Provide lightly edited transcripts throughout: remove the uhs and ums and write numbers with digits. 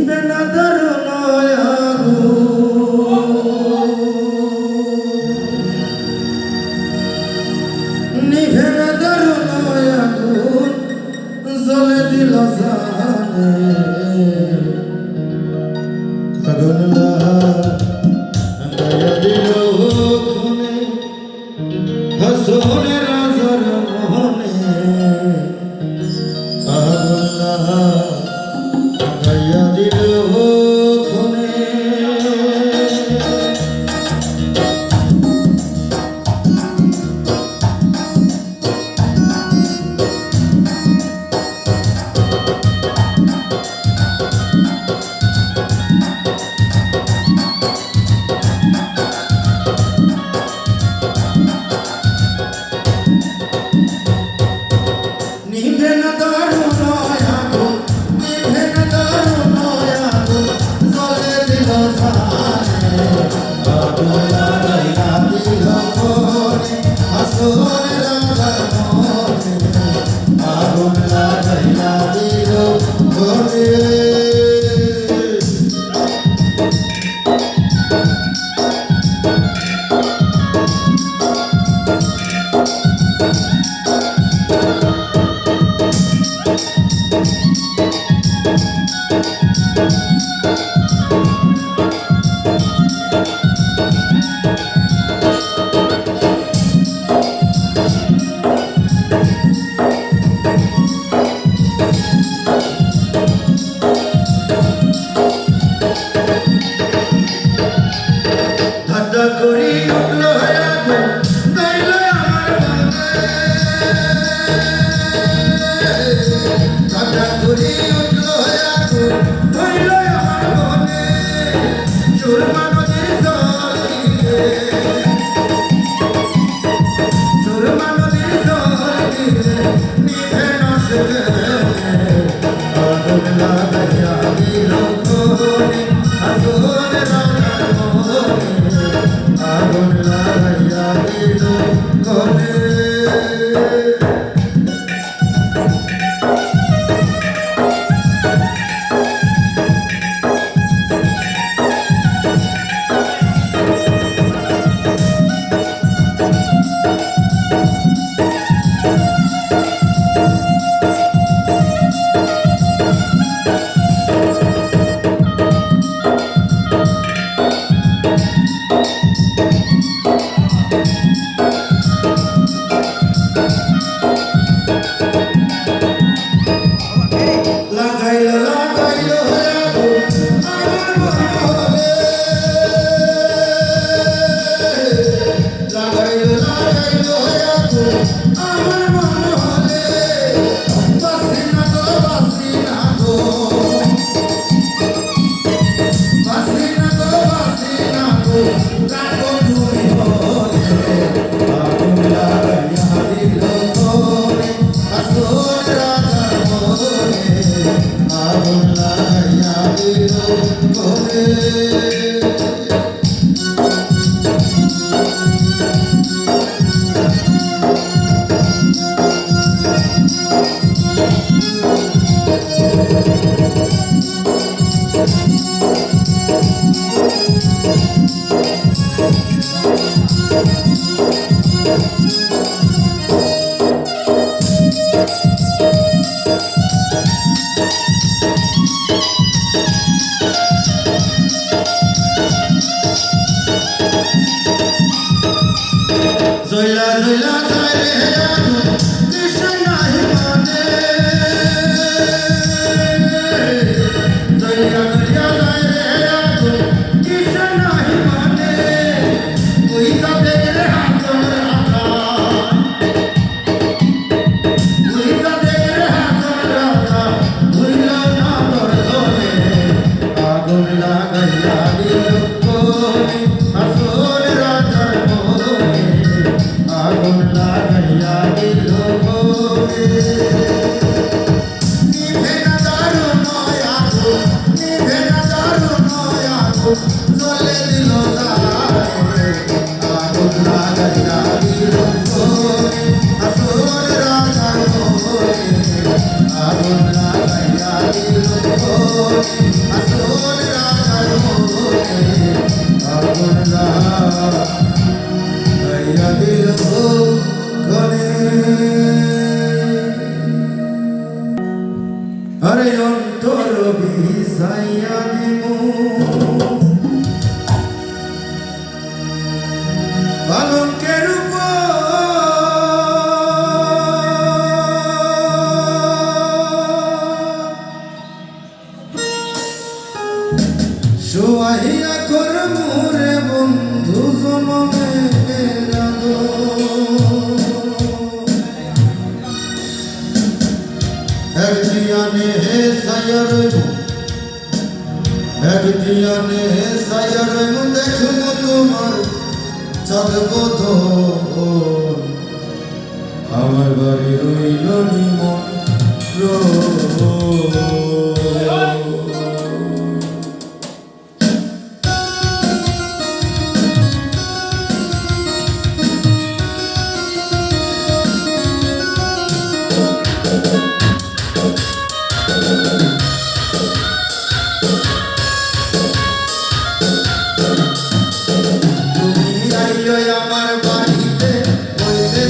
নিবে না দারুণ আগুন, নিবে না দারুণ আগুন, জ্বলে দিল জানে আগুন লাগাইয়া দিল খুনে হাসনে রাজার মোহনে আগুন লাগাইয়া দিল খুনে। নিভে না দারুণ আগুন, নিভে না দারুণ আগুন, জ্বলে দিল জানে আগুন লাগাইয়া দিল খুনে হাসনে রাজার মোহনে আগুন লাগাইয়া দিল খুনে। ধাক্কা করি উঠল আগুন, ধরল আমার মনে, ধাক্কা করি উঠল আগুন, ধরল আমার মনে, সুরমা নদীর জল দিলে, সুরমা নদীর জল দিলে, নিভে না সে আগুন লাগাইয়া দিল খুনে হাসনে রাজার মোহনে আগুন লাগাইয়া দিল খুনে। লাগাইল লাগাইল আগুন আমার মনে, লাগাইল লাগাইল আগুন আমার মনে, বাসি না গো বাসি না গো, বাসি না গো বাসি না গো, রাখো তুমি বলে আগুন লাগাইয়া দিল খুনে হাসনে রাজার মোহনে আগুন লাগাইয়া দিল খুনে। জয়লা জয়লা যায় রে আগুন কৃষ্ণ নাহি মানে, জয়লা জয়লা যায় রে আগুন কৃষ্ণ নাহি মানে, তুই তাদের হাসন রাজা, তুই তাদের হাসন রাজা, ভুইল না তোর ধনে আগুন লাগাইয়া দিল খুনে হাসনে রাজার মোহনে আগুন লাগাইয়া দিল খুনে। নিভে না দারুণ আগুন, নিভে না দারুণ আগুন, জ্বলে দিল জানে আগুন লাগাইয়া দিল খুনে হাসনে রাজার মোহনে আগুন লাগাইয়া দিল খুনে। আসল রাখার মনে আগুন লাগাইয়া দিল ঘরে। আরে অন্তর বিষাইয়া দিব পালঙ্কের উপর শোয়াইয়া কর মোরে বন্ধু জনমের আগো। একদিয়ানে হে সায়ার একদিয়ানে হে সায়ার দেখব তোমার চাঁদবত আমার বাড়ি রইল নিমন্ত্রণ। আমার বাড়িতে বইতে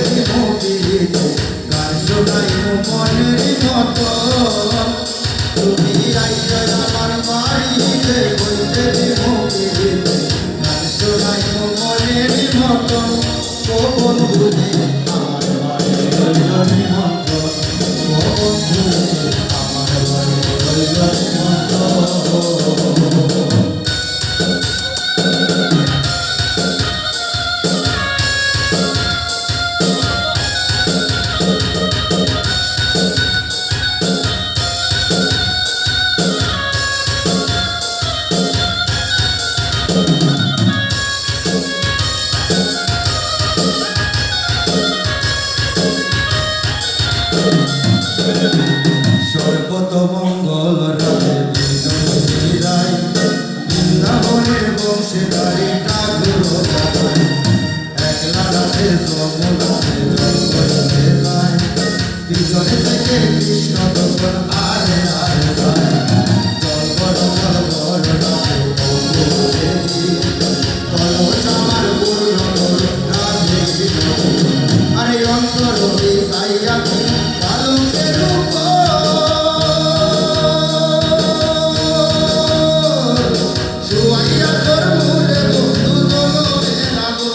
দিতে গান শোনাই মনের মতো। তুমি আইয়া আমার বাড়িতে বইতে দিতে গান শোনাই মনের মতো। ও বন্ধুরে আমার বাড়ি রইল নিমন্ত্রণ, ও বন্ধুরে আমার বাড়ি রইল নিমন্ত্রণ। সর্বত মঙ্গল রাধে বিনোদিনী রায় বৃন্দাবনের বংশীধারী ঠাকুর দাদাই। একলা রাধে সমুদ্রে জল করতে যায়, পিছনে থেকে কৃষ্ণ তখন আরে আরে যায়। জল বড় রাধে কলস আমার পূর্ণ রাধে বিনোদিনী। আরে অন্তর বিষাইয়া পালঙ্কের শুয়াইয়া তোর মোরে বন্ধু জনমের আগো।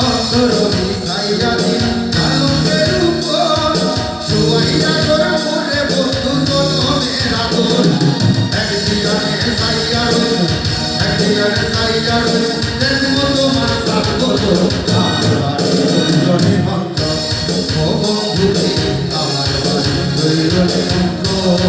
অন্তর বিষাইয়া দিন পালঙ্কের উপর শুয়াইয়া তোর মোরে বন্ধু জনমের আগো। একদিয়ানে সাইয়া রইল একদিয়ানে সাইয়া রইল দেখব তোমার সাগত আমার বাড়ি রইল নিমন্ত্রণ। ও বন্ধুরে আমার বাড়ি রইল নিমন্ত্রণ।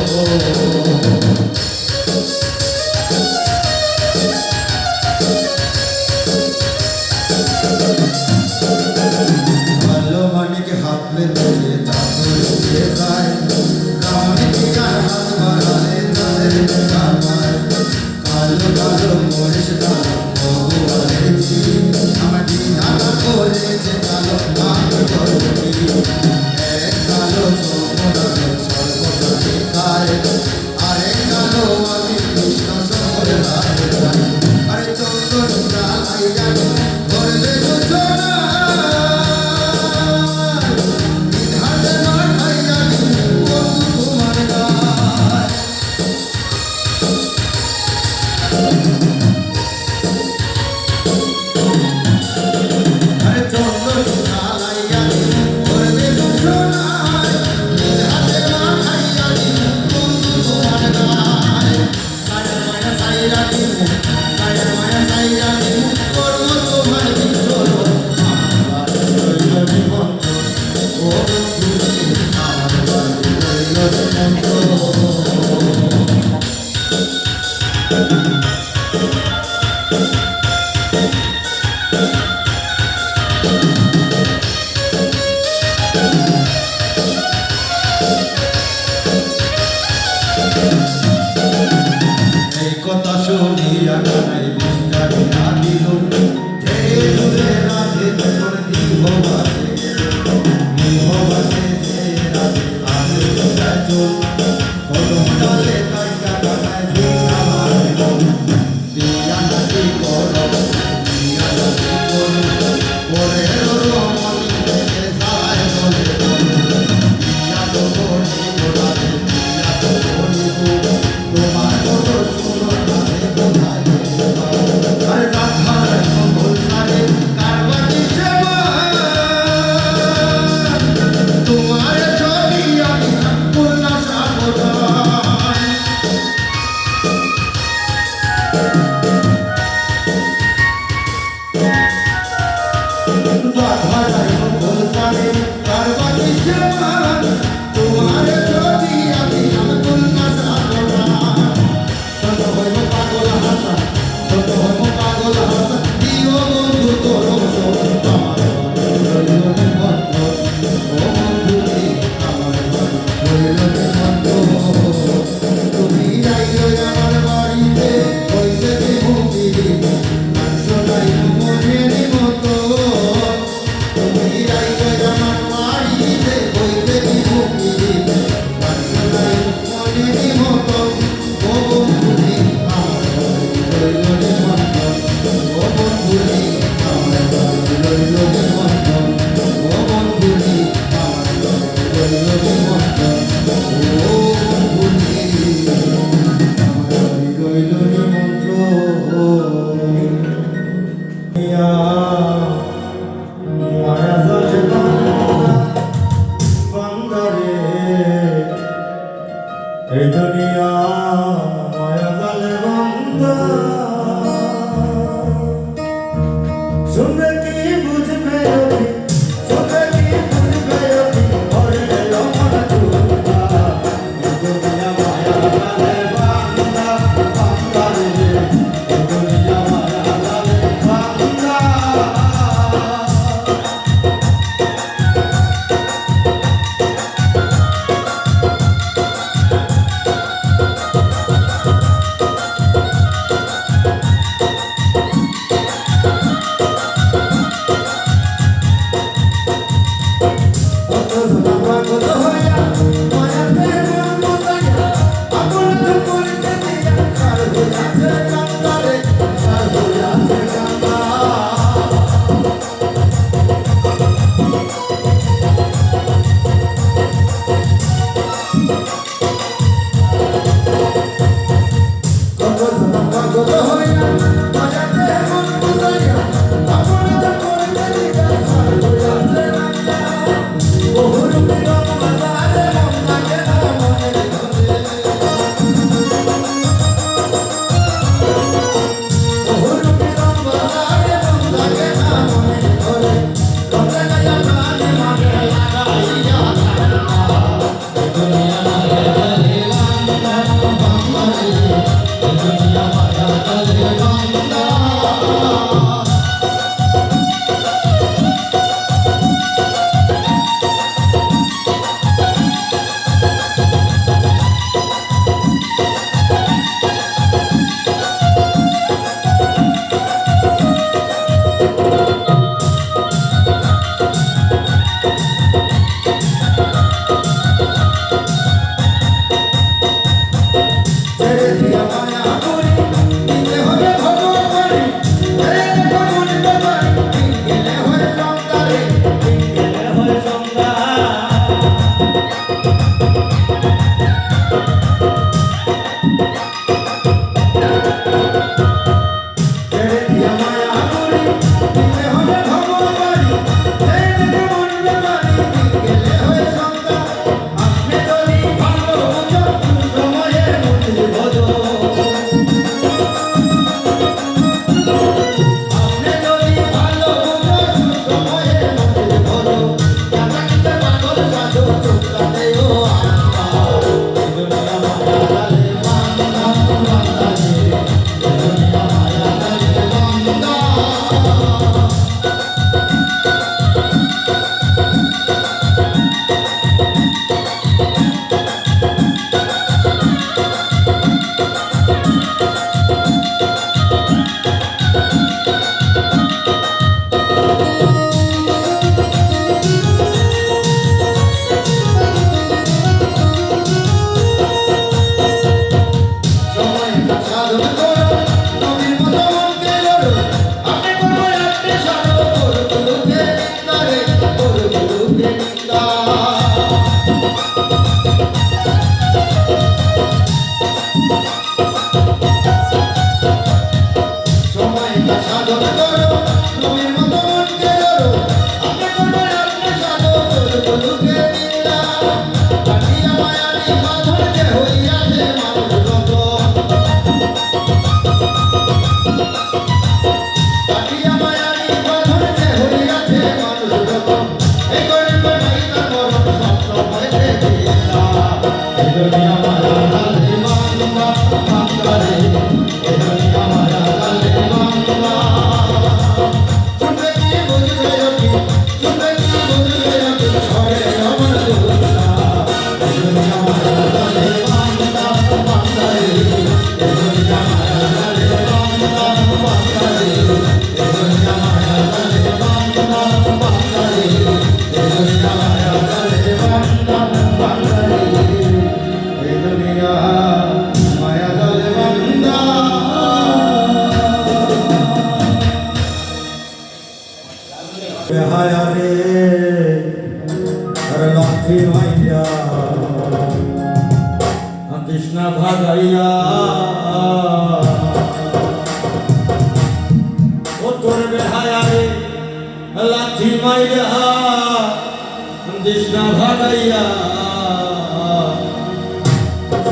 ভালো মানিক হাত মেলে চাদর দিয়ে যায়, রামনিক হাত বাড়ালে তাদের কামায়। কালো কালো মরিস কালো ভগবানের জি, আমার দিদারা করেছে কালো মাকে করবি। এক কালো সোমনাথ সর্বদানে খায়, আরেক কালো আমি কৃষ্ণ সকল রাধে যাই। আরে চন্দন জ্বালাইয়া ধরবে সূচনা বিধাতে মাঠাইয়া বন্ধু তোমার গায়। আরে চন্দন জ্বালাইয়া ধরবে সূচনা বিধাতে মাঠাইয়া বন্ধু তোমার গায়। কায়া মায়া সাইরা দিমু কায়া মায়া সাইরা দিমু করব তোমার বিচরণ আমার বাড়ি রইল নিমন্ত্রণ। ও বন্ধুরে আমার বাড়ি রইল নিমন্ত্রণ। এই কথা শুনিয়া কানাই বিষ্টা দিল, ঝেড়ে ধরে রাধে গৃহবাসে যে রাতে আলো জ্বলায় চুল, কলম ডালে কাইটা কাটায় ভিক্ষা মাগে মন। দিয়া নাকি করো, দিয়া নাকি করো, পরের রমণী থেকে যায় বলে মন। দিয়া তো করিব রাতে, দিয়া তো করিব, তোমার মতো সুন্দর রাতে কোথায় পেতে পাবো? আরে রাধার মঙ্গল সারে কারবাটি সেবা, তোমার ছবি আমি খুলনা সাবধান। রাধার মঙ্গল সারে কারবাটি সেবা, তোমার ছবি আমি খুলনা সাবধান। ছোট হইব পাগল হাসা, ছোট হইব পাগল হাসা, দিও বন্ধু তোর সব আমার রইল নিবন্ধ। ও বন্ধু রে আমার রইল নিবন্ধ। তুমি আইলো আমার বাড়িতে হইতে দেবো বিধি, গান শোনাইব মনের মতো। তুমি আইলো আমার বাড়িতে হইতে দেবো বিধি, গান শোনাইব বেহায়া রে আর লাঠি মাইয়া কৃষ্ণা ভাগাইয়া ও তোর বেহায়া রে লাঠি মাইয়া কৃষ্ণা ভাগাইয়া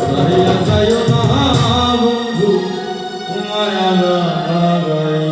সারিয়া যাইও না বন্ধু মায়া লাগাইয়া।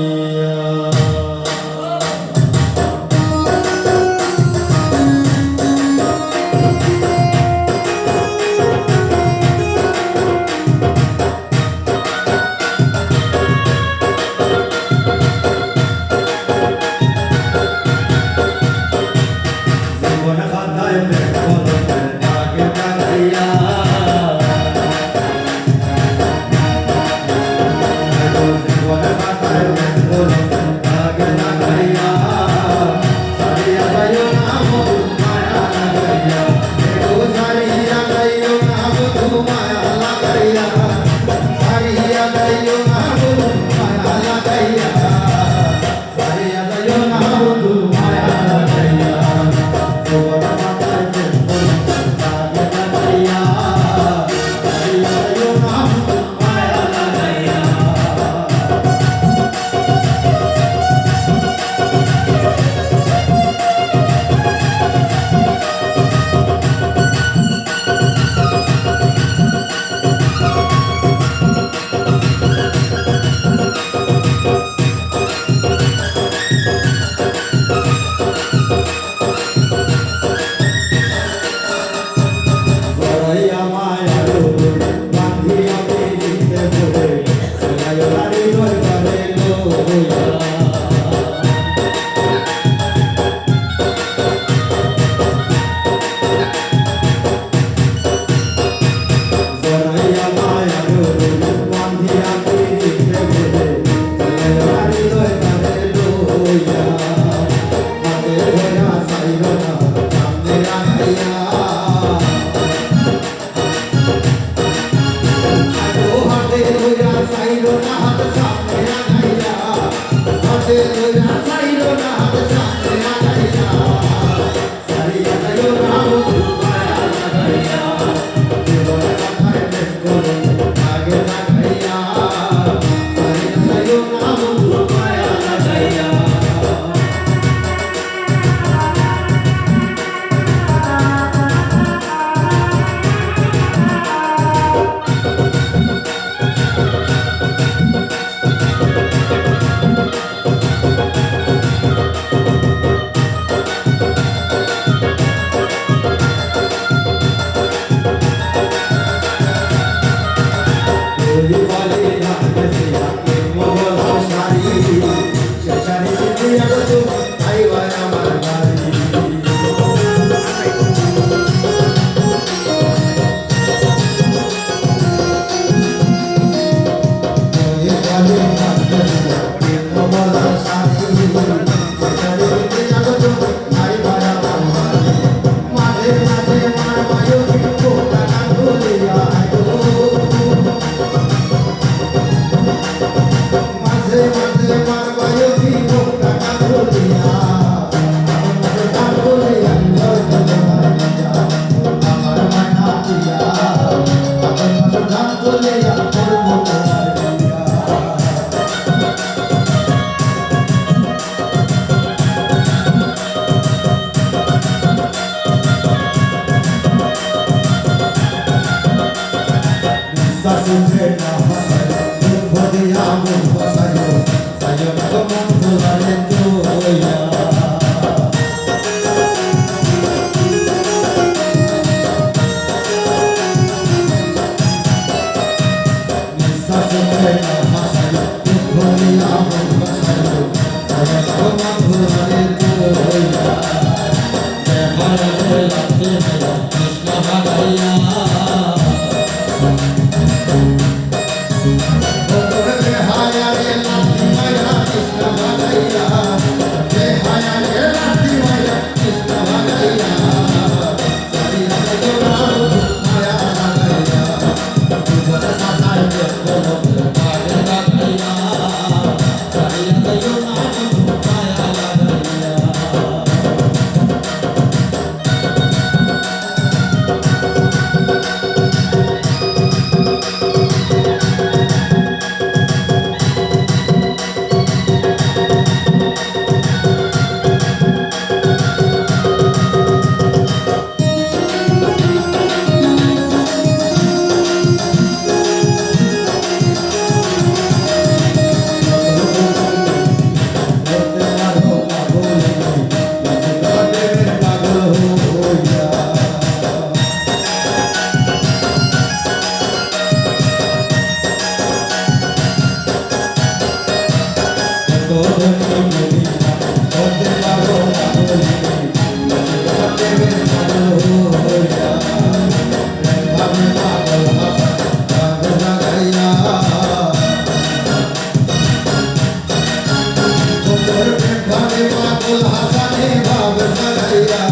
হাসানে ভাব সারাইয়া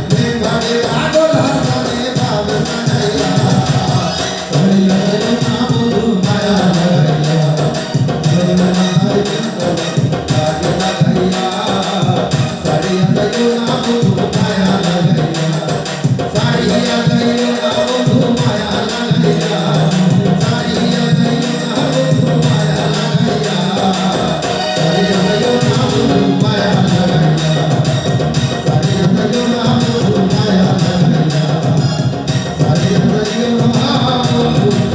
প্রেমে পাগল হাসানে ভাব সারাইয়া সারিয়া গেল না বধু মায়া লাগাইয়া প্রেম মাথায় পিস্তল কাজে লাগাইয়া সারিয়া গেল না বধু মায়া লাগাইয়া সারিয়া গেল না বধু মায়া লাগাইয়া সারিয়া গেল না বধু মায়া লাগাইয়া সারিয়া গেল না বধু মায়া লাগাইয়া সারিয়া গেল না বধু মায়া লাগাইয়া সারিয়া গেল না বধু